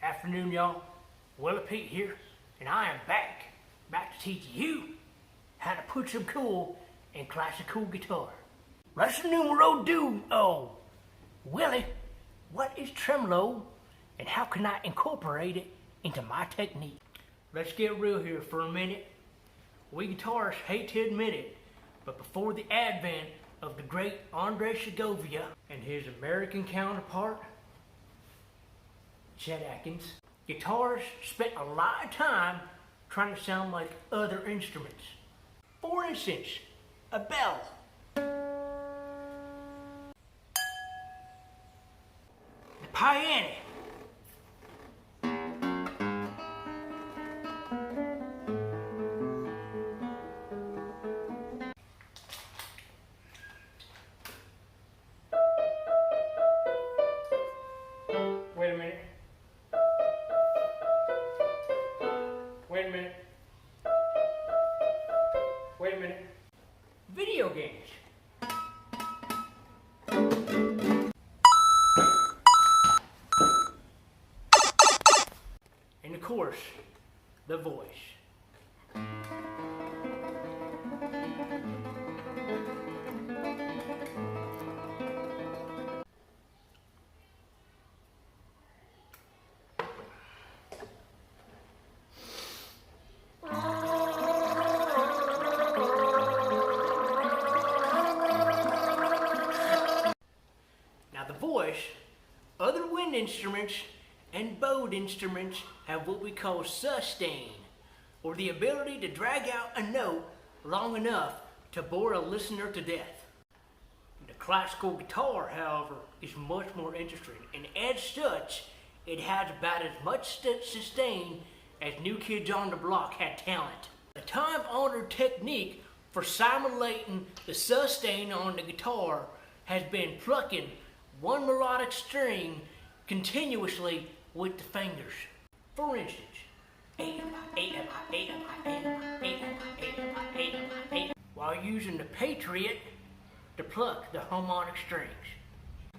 Afternoon, y'all. Willie Pete here, and I am back to teach you how to put some cool in classical guitar. Lesson numero dos. Willie, what is tremolo, and how can I incorporate it into my technique? Let's get real here for a minute. We guitarists hate to admit it, but before the advent of the great Andre Segovia and his American counterpart, Chet Atkins, guitarists spent a lot of time trying to sound like other instruments. For instance, a bell. The piano. Wait a minute. Wait a minute. Wait a minute. Video games. And of course, the voice. Other wind instruments and bowed instruments have what we call sustain, or the ability to drag out a note long enough to bore a listener to death. The classical guitar, however, is much more interesting, and as such, it has about as much sustain as New Kids on the Block had talent. The time-honored technique for simulating the sustain on the guitar has been plucking one melodic string continuously with the fingers. For instance, while using the Patriot to pluck the harmonic strings.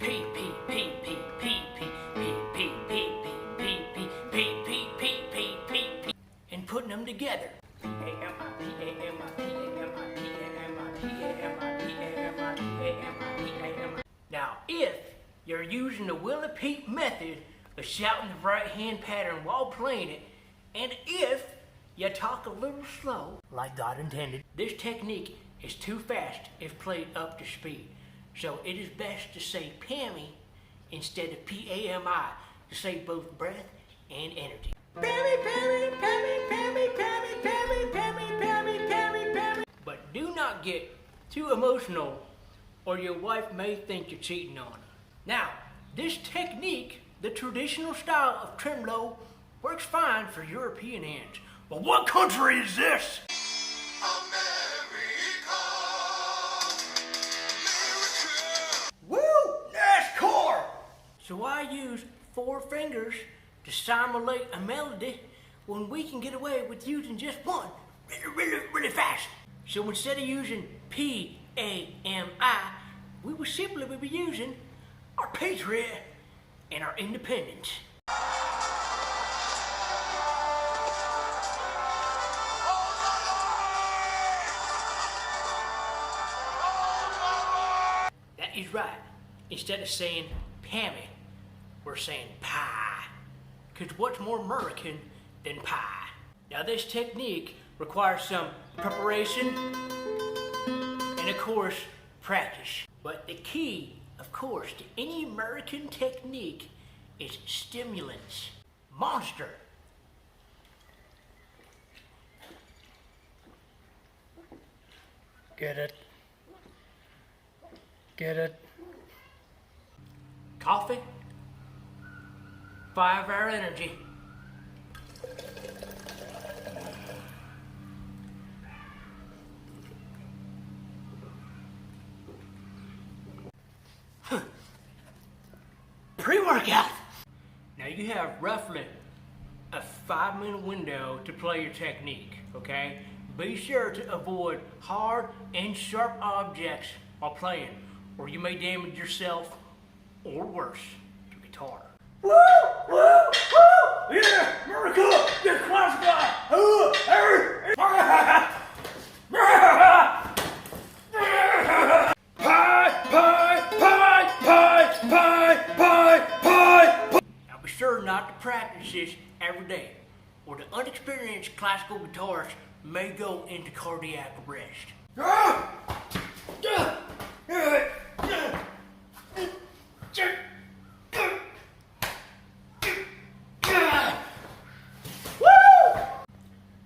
P, P, P, P, P, P, P, P, P, P, P, P, P, P, P, P, P, and putting them together. Now, if you're using the Willie Pete method of shouting the right hand pattern while playing it, and if you talk a little slow, like God intended, this technique is too fast if played up to speed. So it is best to say PAMI instead of PAMI to save both breath and energy. PAMI, PAMI, PAMI, PAMI, PAMI, PAMI, PAMI, PAMI, PAMI, PAMI. But do not get too emotional, or your wife may think you're cheating on her. Now, this technique, the traditional style of tremolo, works fine for European hands. But what country is this? America. Woo! NASCAR! So I use 4 fingers to simulate a melody when we can get away with using just one really fast. So instead of using P-A-M-I, we will simply be using our Patriot and our independence. That is right. Instead of saying PAMI, we're saying pie. Because what's more American than pie? Now this technique requires some preparation and of course practice. But the key, of course, to any American technique is stimulants. Monster. Get it? Get it? Coffee. 5-hour energy. Pre-workout. Now you have roughly a 5-minute window to play your technique, okay? Be sure to avoid hard and sharp objects while playing, or you may damage yourself, or worse, your guitar. Woo! Woo! Woo! Yeah, America! Get close, guy! Now be sure not to practice this every day, or the unexperienced classical guitarist may go into cardiac arrest.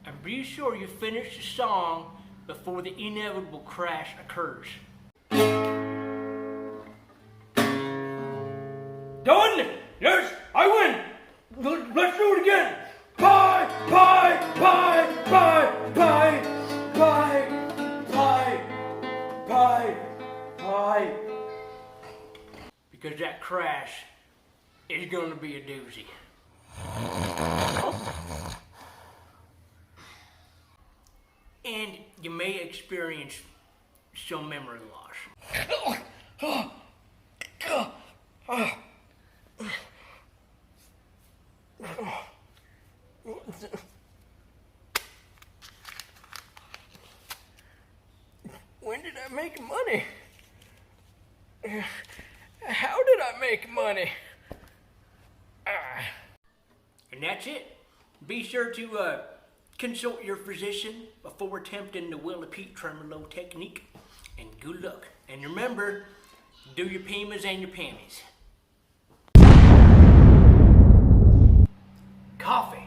And be sure you finish the song before the inevitable crash occurs. Done! Yes, I win! Let's do it again! Pie, pie, pie, pie, pie, pie, pie, pie, pie. Because that crash is going to be a doozy. And you may experience some memory loss. When did I make money? How did I make money? And that's it. Be sure to consult your physician before attempting the Willie Pete tremolo technique. And good luck. And remember, do your peemas and your pammies. Coffee.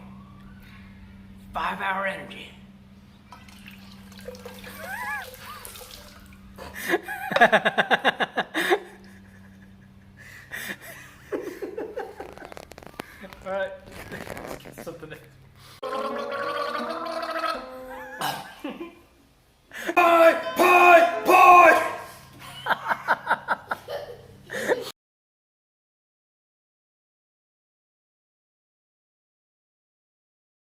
5-hour energy. All right. Something.